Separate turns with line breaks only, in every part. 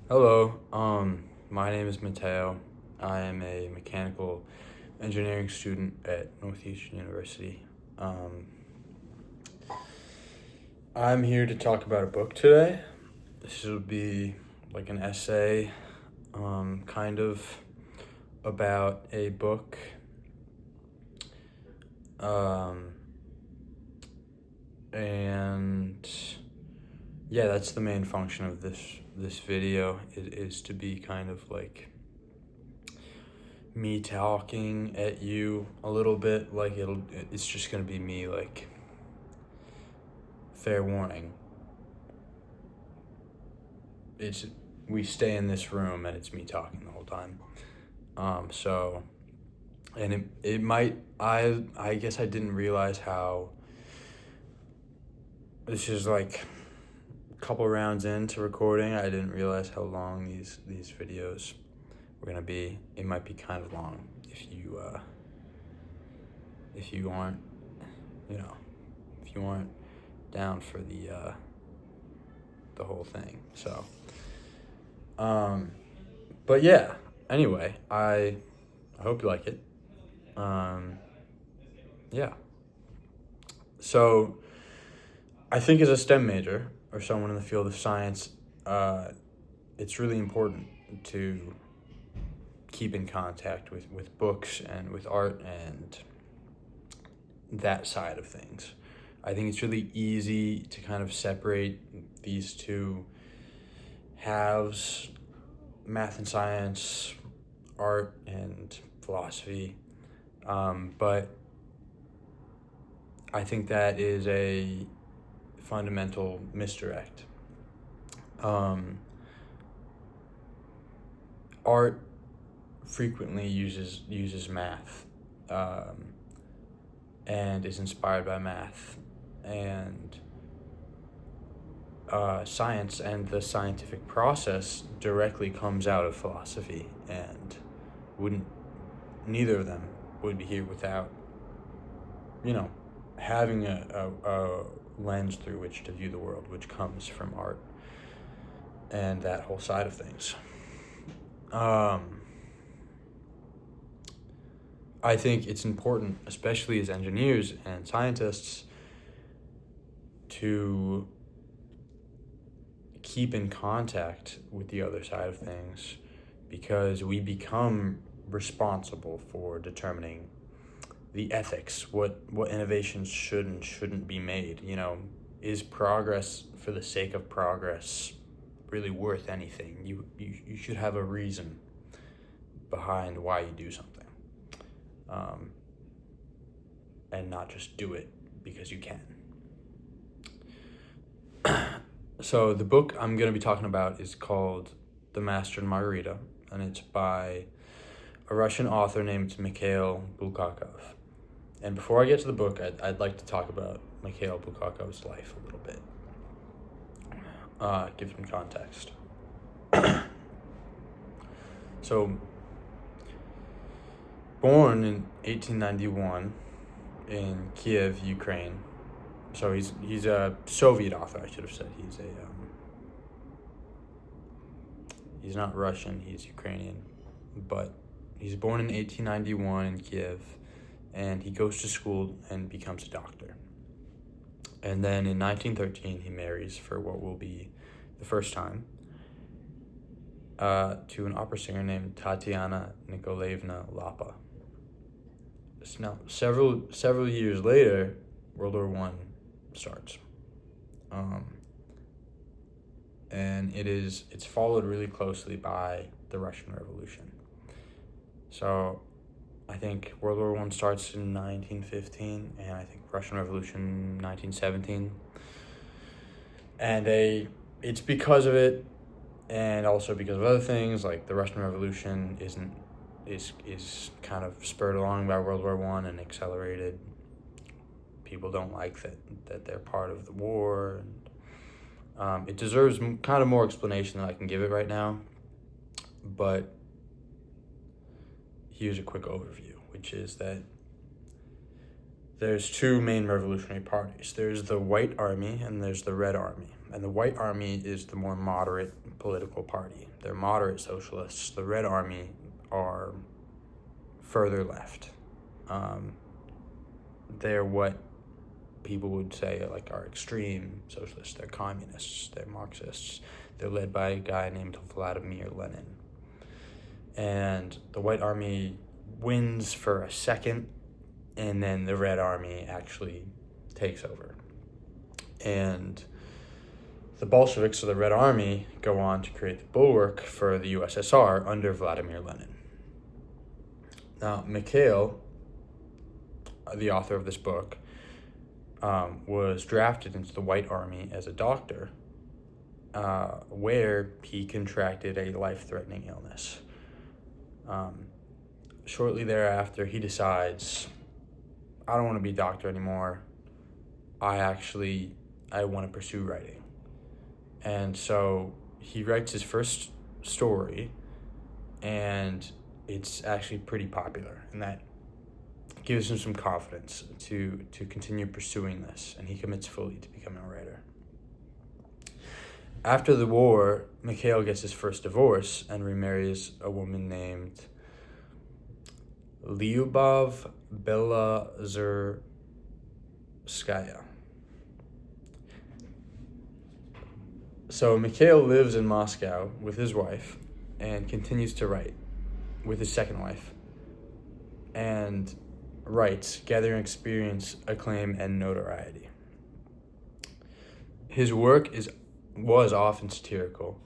Hello, my name is Mateo. I am a mechanical engineering student at Northeastern University. I'm here to talk about a book today. This will be like an essay, kind of about a book. And yeah, that's the main function of this video. It is to be kind of like me talking at you a little bit. Like it's just gonna be me, like, fair warning. We stay in this room and it's me talking the whole time. And it might, I guess I didn't realize how this is like a couple rounds into recording. I didn't realize how long these videos were gonna be. It might be kind of long if you aren't, if you aren't down for the whole thing. So, but yeah. Anyway, I hope you like it. Yeah. So, I think as a STEM major or someone in the field of science, it's really important to keep in contact with books and with art and that side of things. I think it's really easy to kind of separate these two halves, math and science, art and philosophy. But I think that is a fundamental misdirect. Art frequently uses math, and is inspired by math, and science and the scientific process directly comes out of philosophy, and neither of them would be here without, having a lens through which to view the world, which comes from art and that whole side of things. I think it's important, especially as engineers and scientists, to keep in contact with the other side of things, because we become responsible for determining the ethics, what innovations should and shouldn't be made. Is progress for the sake of progress really worth anything? You should have a reason behind why you do something, and not just do it because you can. So the book I'm going to be talking about is called The Master and Margarita, and it's by a Russian author named Mikhail Bulgakov. And before I get to the book, I'd like to talk about Mikhail Bulgakov's life a little bit, give some context. So, born in 1891 in Kiev, Ukraine. So he's a Soviet author, I should have said. He's not Russian, he's Ukrainian. But he's born in 1891 in Kiev, and he goes to school and becomes a doctor. And then in 1913, he marries, for what will be the first time, to an opera singer named Tatiana Nikolaevna Lapa. Now, several years later, World War I starts. And it's followed really closely by the Russian Revolution. So I think World War I starts in 1915, and I think Russian Revolution 1917. And it's because of it, and also because of other things, like the Russian Revolution is kind of spurred along by World War I and accelerated. People don't like that they're part of the war, and it deserves kind of more explanation than I can give it right now. But here's a quick overview, which is that there's two main revolutionary parties. There's the White Army and there's the Red Army. and the White Army is the more moderate political party. They're moderate socialists. The Red Army are further left. They're what people would say like are extreme socialists. They're communists. They're Marxists. They're led by a guy named Vladimir Lenin. And the White Army wins for a second, and then the Red Army actually takes over. And the Bolsheviks, or the Red Army, go on to create the bulwark for the USSR under Vladimir Lenin. Now, Mikhail, the author of this book, was drafted into the White Army as a doctor, where he contracted a life-threatening illness. Shortly thereafter, he decides, I don't want to be a doctor anymore. I want to pursue writing. And so he writes his first story, and it's actually pretty popular, and that gives him some confidence to continue pursuing this, and he commits fully to becoming a writer. After the war, Mikhail gets his first divorce and remarries a woman named Lyubov Belazerskaya. So Mikhail lives in Moscow with his wife and continues to write with his second wife, and writes, gathering experience, acclaim, and notoriety. His work was often satirical,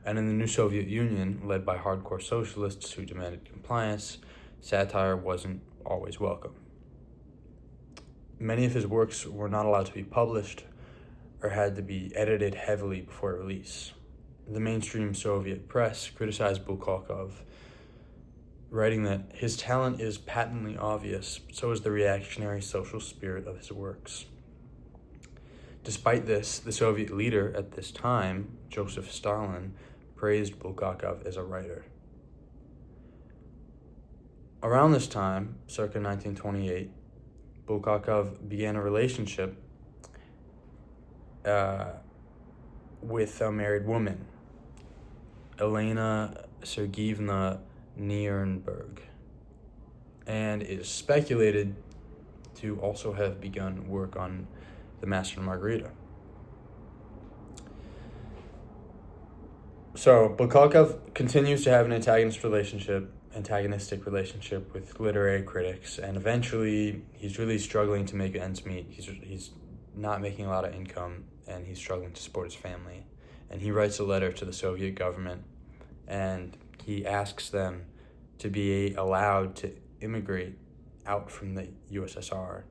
and in the new Soviet Union, led by hardcore socialists who demanded compliance, satire wasn't always welcome. Many of his works were not allowed to be published or had to be edited heavily before release. The mainstream Soviet press criticized Bulgakov, writing that his talent is patently obvious, so is the reactionary social spirit of his works. Despite this, the Soviet leader at this time, Joseph Stalin, praised Bulgakov as a writer. Around this time, circa 1928, Bulgakov began a relationship with a married woman, Elena Sergeyevna Nirenberg, and is speculated to also have begun work on the Master and Margarita. So Bulgakov continues to have an antagonistic relationship with literary critics, and eventually he's really struggling to make ends meet. He's not making a lot of income, and he's struggling to support his family. And he writes a letter to the Soviet government, and he asks them to be allowed to immigrate out from the USSR.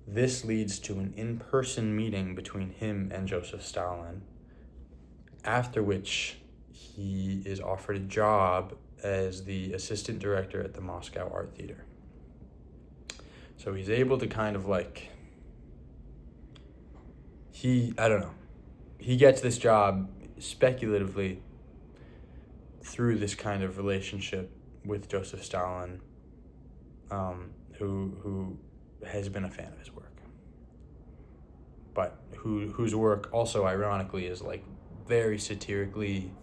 This leads to an in-person meeting between him and Joseph Stalin, after which he is offered a job as the assistant director at the Moscow Art Theater. So he's able to kind of like, he gets this job speculatively through this kind of relationship with Joseph Stalin, who has been a fan of his work, but whose work also ironically is like very satirically,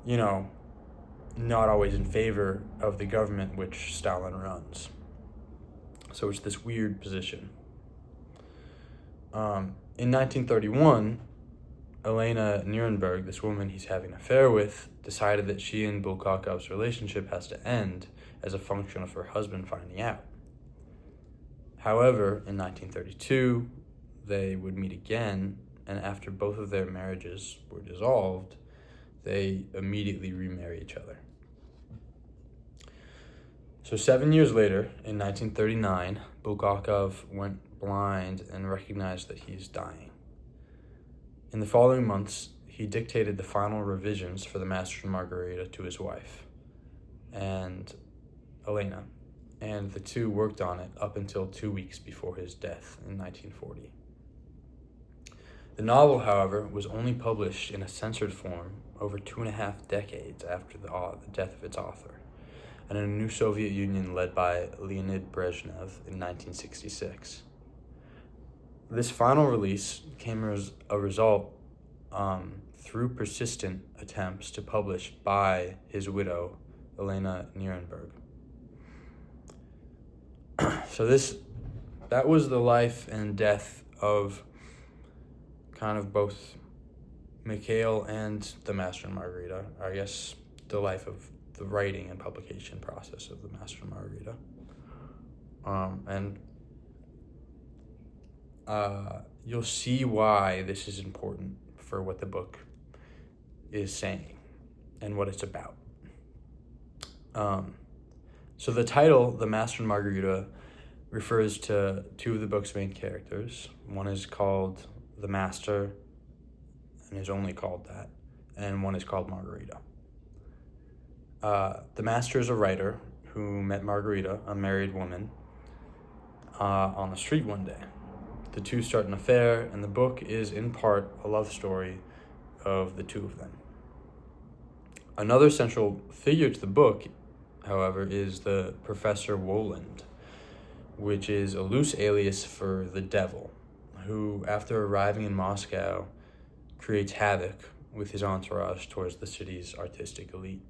not always in favor of the government which Stalin runs. So it's this weird position. In 1931, Elena Nirenberg, this woman he's having an affair with, decided that she and Bulgakov's relationship has to end as a function of her husband finding out. However, in 1932, they would meet again, and after both of their marriages were dissolved, they immediately remarry each other. So 7 years later, in 1939, Bulgakov went blind and recognized that he's dying. In the following months, he dictated the final revisions for the Master and Margarita to his wife, and Elena, and the two worked on it up until 2 weeks before his death in 1940. The novel, however, was only published in a censored form over 2.5 decades after the death of its author, and in a new Soviet Union led by Leonid Brezhnev in 1966. This final release came as a result through persistent attempts to publish by his widow, Elena Nierenberg. So that was the life and death of kind of both Mikhail and the Master and Margarita. I guess the life of the writing and publication process of the Master and Margarita. You'll see why this is important for what the book is saying and what it's about. So the title, The Master and Margarita, refers to two of the book's main characters. One is called the Master and is only called that, and one is called Margarita. The Master is a writer who met Margarita, a married woman, on the street one day. The two start an affair, and the book is in part a love story of the two of them. Another central figure to the book, however, is the Professor Woland, which is a loose alias for the devil, who, after arriving in Moscow, creates havoc with his entourage towards the city's artistic elite.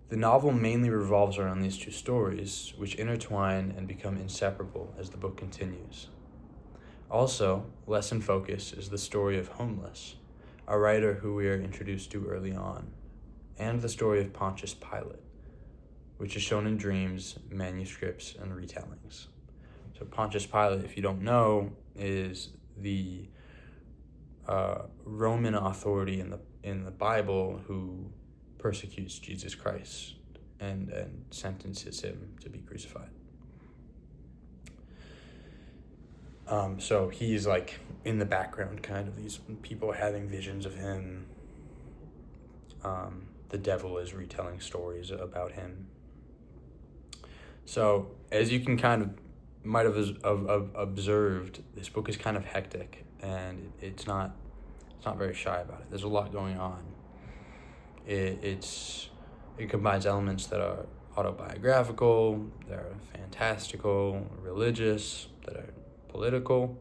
The novel mainly revolves around these two stories, which intertwine and become inseparable as the book continues. Also, less in focus is the story of Homeless, a writer who we are introduced to early on, and the story of Pontius Pilate, which is shown in dreams, manuscripts, and retellings. So Pontius Pilate, if you don't know, is the Roman authority in the Bible who persecutes Jesus Christ and sentences him to be crucified. So he's like in the background, kind of these people having visions of him. The devil is retelling stories about him. So as you can kind of might have observed, this book is kind of hectic, and it's not very shy about it. There's a lot going on. It combines elements that are autobiographical, that are fantastical, religious, that are political.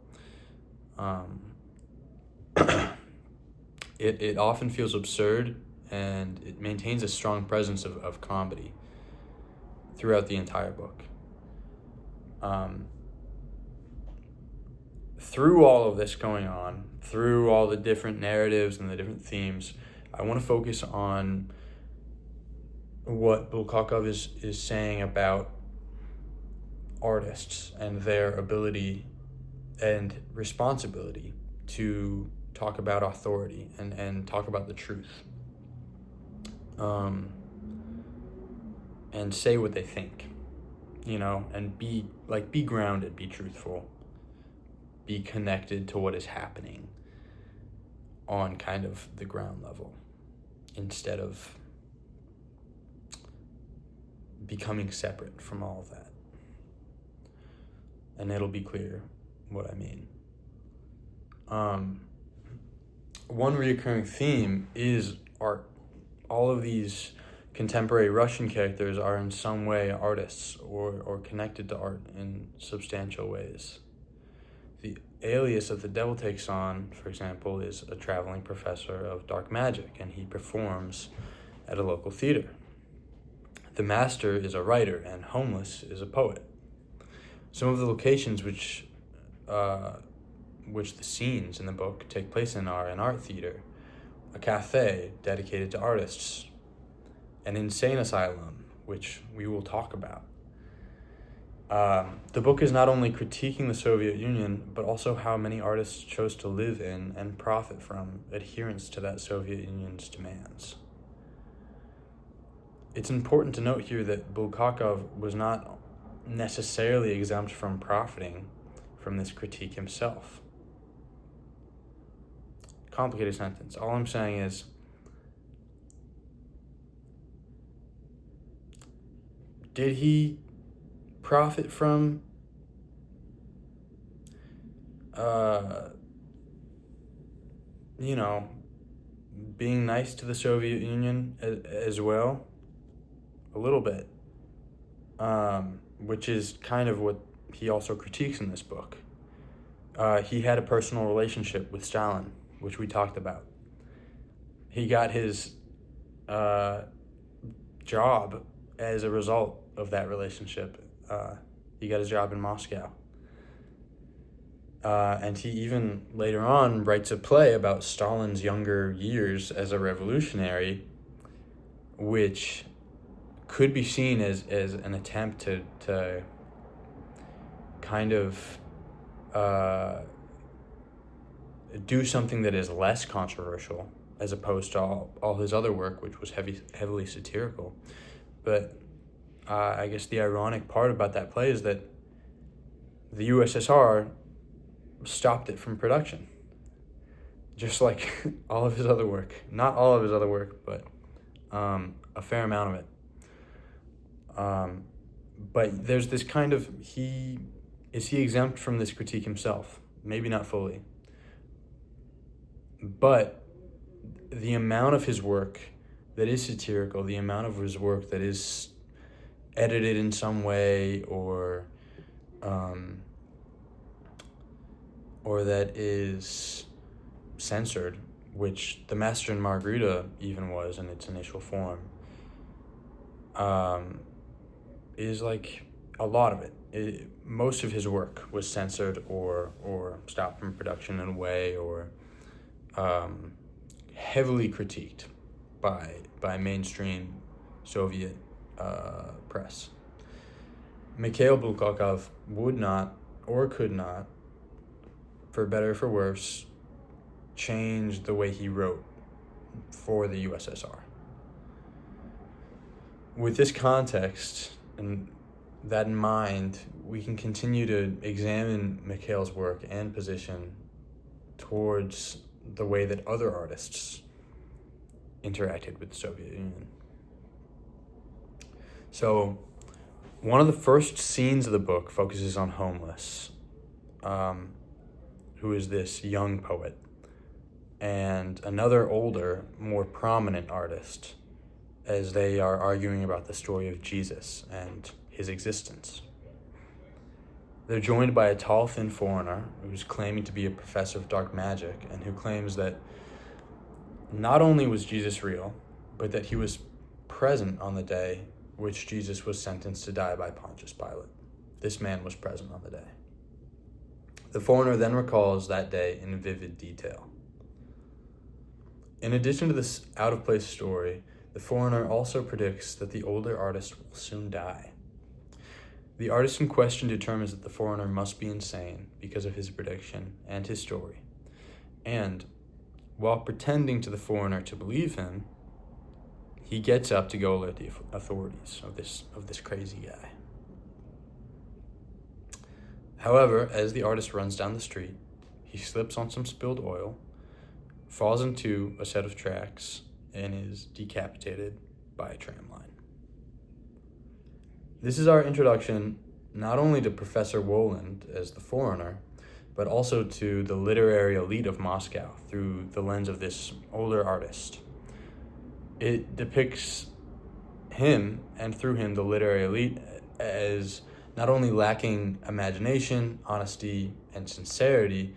It often feels absurd, and it maintains a strong presence of comedy throughout the entire book. Through all of this going on, through all the different narratives and the different themes, I want to focus on what Bulgakov is saying about artists and their ability and responsibility to talk about authority and talk about the truth. And say what they think, and be grounded, be truthful, be connected to what is happening on kind of the ground level, instead of becoming separate from all of that. And it'll be clear what I mean. One recurring theme is art. All of these contemporary Russian characters are in some way artists or connected to art in substantial ways. The alias that the devil takes on, for example, is a traveling professor of dark magic, and he performs at a local theater. The Master is a writer, and Homeless is a poet. Some of the locations which the scenes in the book take place in are an art theater, a cafe dedicated to artists, an insane asylum, which we will talk about. The book is not only critiquing the Soviet Union, but also how many artists chose to live in and profit from adherence to that Soviet Union's demands. It's important to note here that Bulgakov was not necessarily exempt from profiting from this critique himself. Complicated sentence. All I'm saying is, did he profit from being nice to the Soviet Union as well? A little bit. Which is kind of what he also critiques in this book. he had a personal relationship with Stalin, which we talked about. He got his job as a result of that relationship. He got his job in Moscow. And he even later on writes a play about Stalin's younger years as a revolutionary, which could be seen as an attempt to kind of do something that is less controversial as opposed to all his other work, which was heavily satirical. But I guess the ironic part about that play is that the USSR stopped it from production, just like all of his other work. Not all of his other work, but a fair amount of it. But there's this kind of, is he exempt from this critique himself? Maybe not fully. But the amount of his work that is satirical, the amount of his work that is edited in some way or that is censored, which the Master and Margarita even was in its initial form, is like a lot of it. Most of his work was censored or stopped from production in a way, or heavily critiqued by mainstream Soviet press. Mikhail Bulgakov would not or could not, for better or for worse, change the way he wrote for the USSR. With this context and that in mind, we can continue to examine Mikhail's work and position towards the way that other artists interacted with the Soviet Union. So, one of the first scenes of the book focuses on Homeless, who is this young poet, and another older, more prominent artist, as they are arguing about the story of Jesus and his existence. They're joined by a tall, thin foreigner who's claiming to be a professor of dark magic and who claims that not only was Jesus real, but that he was present on the day which Jesus was sentenced to die by Pontius Pilate. This man was present on the day. The foreigner then recalls that day in vivid detail. In addition to this out-of-place story, the foreigner also predicts that the older artist will soon die. The artist in question determines that the foreigner must be insane because of his prediction and his story. And, while pretending to the foreigner to believe him, he gets up to go alert the authorities of this crazy guy. However, as the artist runs down the street, he slips on some spilled oil, falls into a set of tracks, and is decapitated by a tram line. This is our introduction not only to Professor Woland as the foreigner, but also to the literary elite of Moscow through the lens of this older artist. It depicts him, and through him the literary elite, as not only lacking imagination, honesty, and sincerity,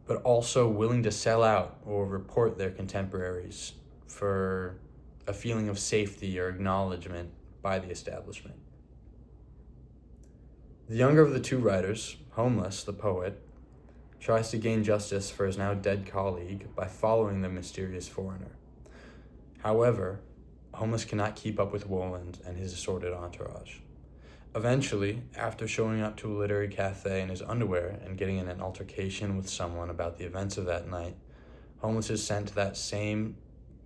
but also willing to sell out or report their contemporaries for a feeling of safety or acknowledgement by the establishment. The younger of the two writers, Homeless, the poet, tries to gain justice for his now dead colleague by following the mysterious foreigner. However, Homeless cannot keep up with Woland and his assorted entourage. Eventually, after showing up to a literary cafe in his underwear and getting in an altercation with someone about the events of that night, Homeless is sent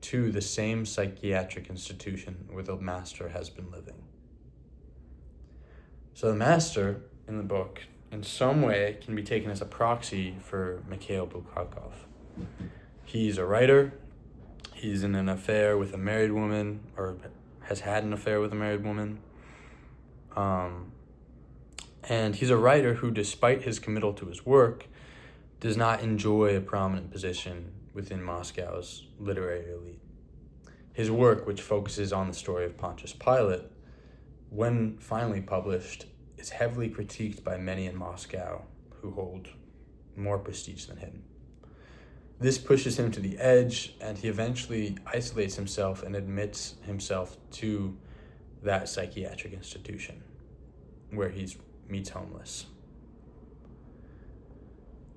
to the same psychiatric institution where the master has been living. So the master in the book, in some way, can be taken as a proxy for Mikhail Bulgakov. He's a writer. He's in an affair with a married woman, or has had an affair with a married woman. And he's a writer who, despite his committal to his work, does not enjoy a prominent position within Moscow's literary elite. His work, which focuses on the story of Pontius Pilate, when finally published, is heavily critiqued by many in Moscow who hold more prestige than him. This pushes him to the edge, and he eventually isolates himself and admits himself to that psychiatric institution where he meets homeless.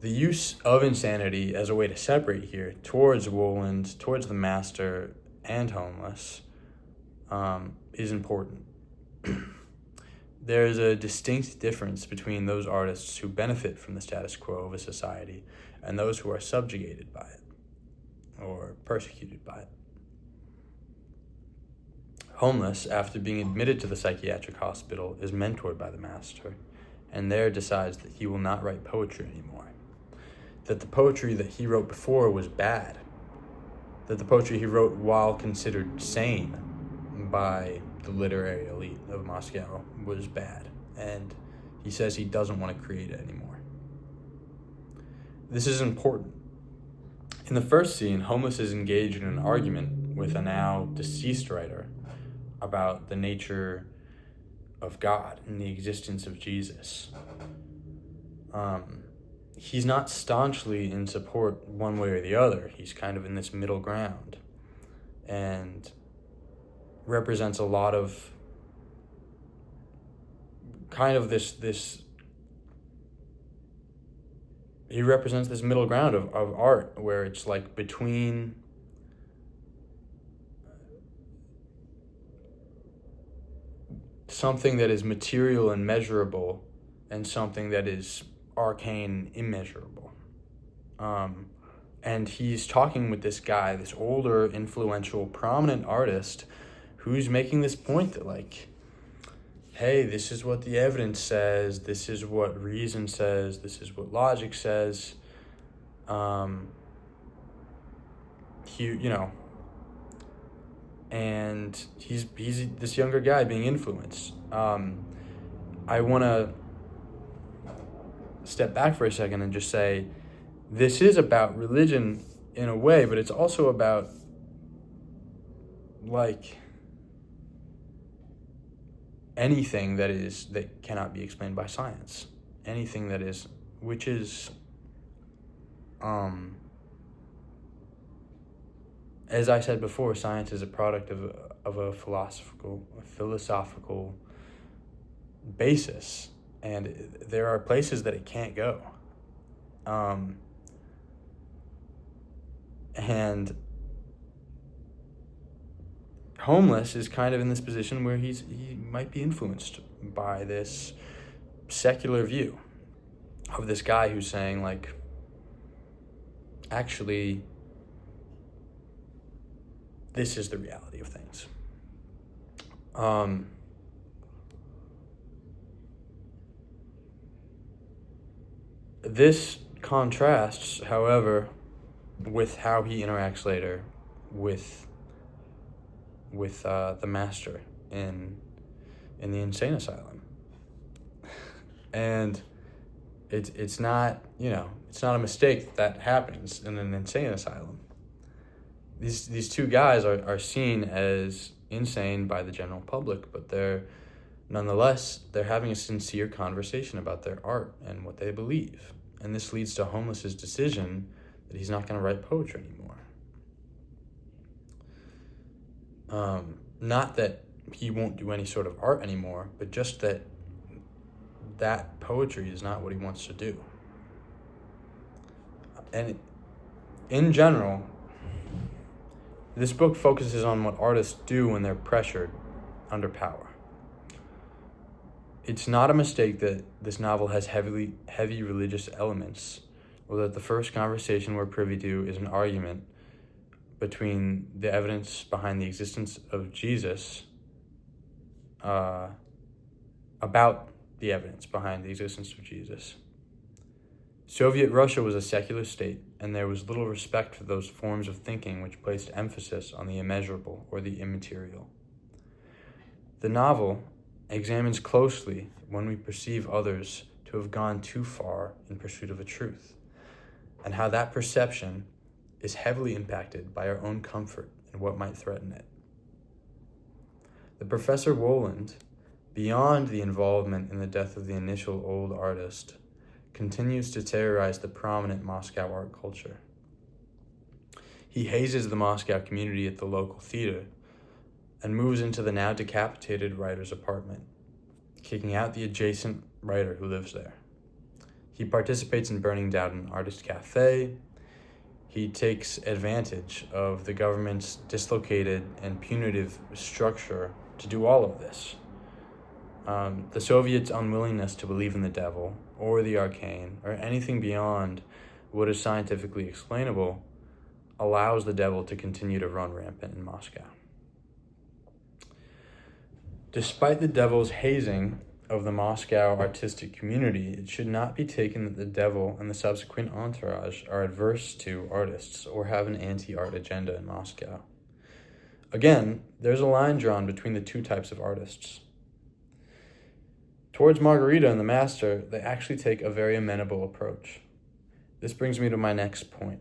The use of insanity as a way to separate here towards Woland, towards the master, and homeless is important. There is a distinct difference between those artists who benefit from the status quo of a society and those who are subjugated by it or persecuted by it. Homeless, after being admitted to the psychiatric hospital, is mentored by the master, and there decides that he will not write poetry anymore. That the poetry that he wrote before was bad. That the poetry he wrote while considered sane by the literary elite of Moscow was bad, and he says he doesn't want to create it anymore. This is important. In the first scene, Homeless is engaged in an argument with a now deceased writer about the nature of God and the existence of Jesus. He's not staunchly in support one way or the other. He's kind of in this middle ground and represents a lot of kind of this he represents this middle ground of art where it's like between something that is material and measurable and something that is arcane, immeasurable. And he's talking with this guy, this older, influential, prominent artist who's making this point that, like, hey, this is what the evidence says, this is what reason says, this is what logic says. And he's this younger guy being influenced. I want to step back for a second and just say this is about religion in a way, but it's also about, like, anything that cannot be explained by science. Anything that is, which is, as I said before, science is a product of a philosophical basis, and there are places that it can't go. And Homeless is kind of in this position where he might be influenced by this secular view of this guy who's saying, like, actually, this is the reality of things. This contrasts, however, with how he interacts later with the master in the insane asylum. And it's not a mistake that happens in an insane asylum. These two guys are seen as insane by the general public, but they're having a sincere conversation about their art and what they believe. And this leads to Homeless's decision that he's not going to write poetry anymore. Not that he won't do any sort of art anymore, but just that poetry is not what he wants to do. And in general, this book focuses on what artists do when they're pressured under power. It's not a mistake that this novel has heavy religious elements, or that the first conversation we're privy to is an argument between the evidence behind the existence of Jesus, about the evidence behind the existence of Jesus. Soviet Russia was a secular state, and there was little respect for those forms of thinking which placed emphasis on the immeasurable or the immaterial. The novel examines closely when we perceive others to have gone too far in pursuit of a truth, and how that perception is heavily impacted by our own comfort and what might threaten it. The Professor Woland, beyond the involvement in the death of the initial old artist, continues to terrorize the prominent Moscow art culture. He hazes the Moscow community at the local theater and moves into the now decapitated writer's apartment, kicking out the adjacent writer who lives there. He participates in burning down an artist cafe. He takes advantage of the government's dislocated and punitive structure to do all of this. The Soviets' unwillingness to believe in the devil or the arcane or anything beyond what is scientifically explainable allows the devil to continue to run rampant in Moscow. Despite the devil's hazing of the Moscow artistic community, it should not be taken that the devil and the subsequent entourage are adverse to artists or have an anti-art agenda in Moscow. Again, there's a line drawn between the two types of artists. Towards Margarita and the Master, they actually take a very amenable approach. This brings me to my next point.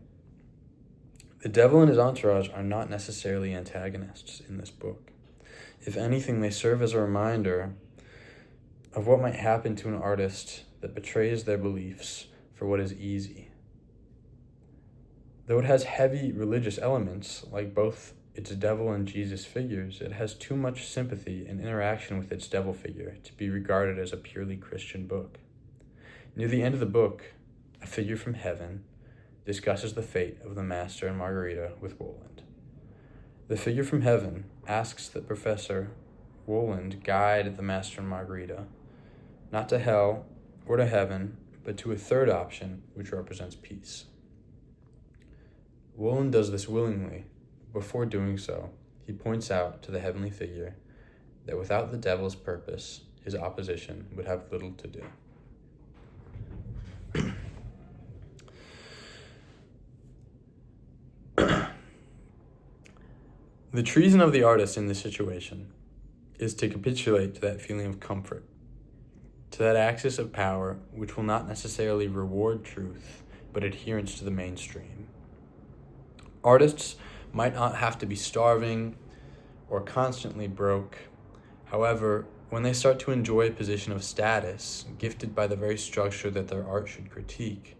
The devil and his entourage are not necessarily antagonists in this book. If anything, they serve as a reminder of what might happen to an artist that betrays their beliefs for what is easy. Though it has heavy religious elements, like both its devil and Jesus figures, it has too much sympathy and interaction with its devil figure to be regarded as a purely Christian book. Near the end of the book, a figure from heaven discusses the fate of the Master and Margarita with Woland. The figure from heaven asks that Professor Woland guide the Master and Margarita, not to hell or to heaven, but to a third option, which represents peace. Woland does this willingly. Before doing so, he points out to the heavenly figure that without the devil's purpose, his opposition would have little to do. The treason of the artist in this situation is to capitulate to that feeling of comfort, to that axis of power which will not necessarily reward truth, but adherence to the mainstream. Artists might not have to be starving or constantly broke. However, when they start to enjoy a position of status, gifted by the very structure that their art should critique,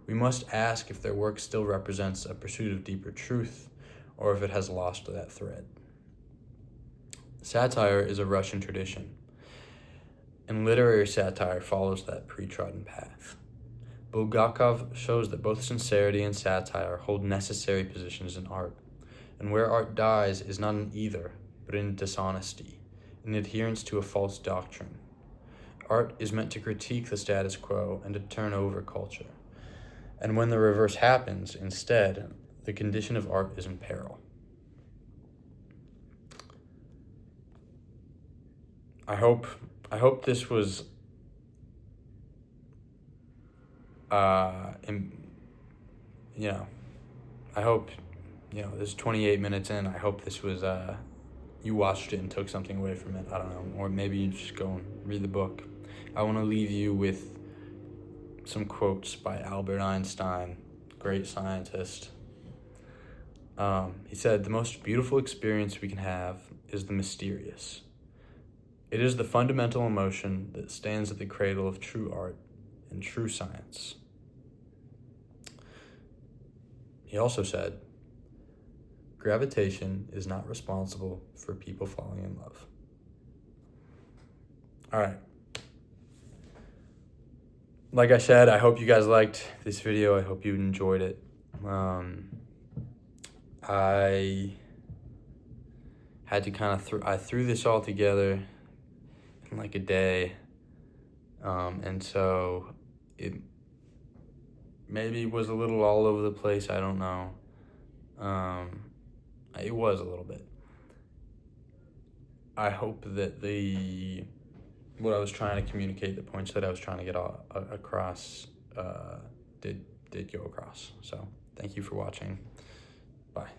we must ask if their work still represents a pursuit of deeper truth, or if it has lost that thread. Satire is a Russian tradition, and literary satire follows that pre-trodden path. Bulgakov shows that both sincerity and satire hold necessary positions in art, and where art dies is not in either, but in dishonesty, in adherence to a false doctrine. Art is meant to critique the status quo and to turn over culture. And when the reverse happens, instead, the condition of art is in peril. I hope this was I hope this is 28 minutes in. I hope this was you watched it and took something away from it. I don't know, or maybe you just go and read the book. I want to leave you with some quotes by Albert Einstein, great scientist. He said, "The most beautiful experience we can have is the mysterious. It is the fundamental emotion that stands at the cradle of true art and true science." He also said, "Gravitation is not responsible for people falling in love." All right. Like I said, I hope you guys liked this video. I hope you enjoyed it. I had to I threw this all together in like a day. And so it maybe was a little all over the place. I don't know. It was a little bit. I hope that what I was trying to communicate, the points that I was trying to get across, did go across. So thank you for watching. Bye.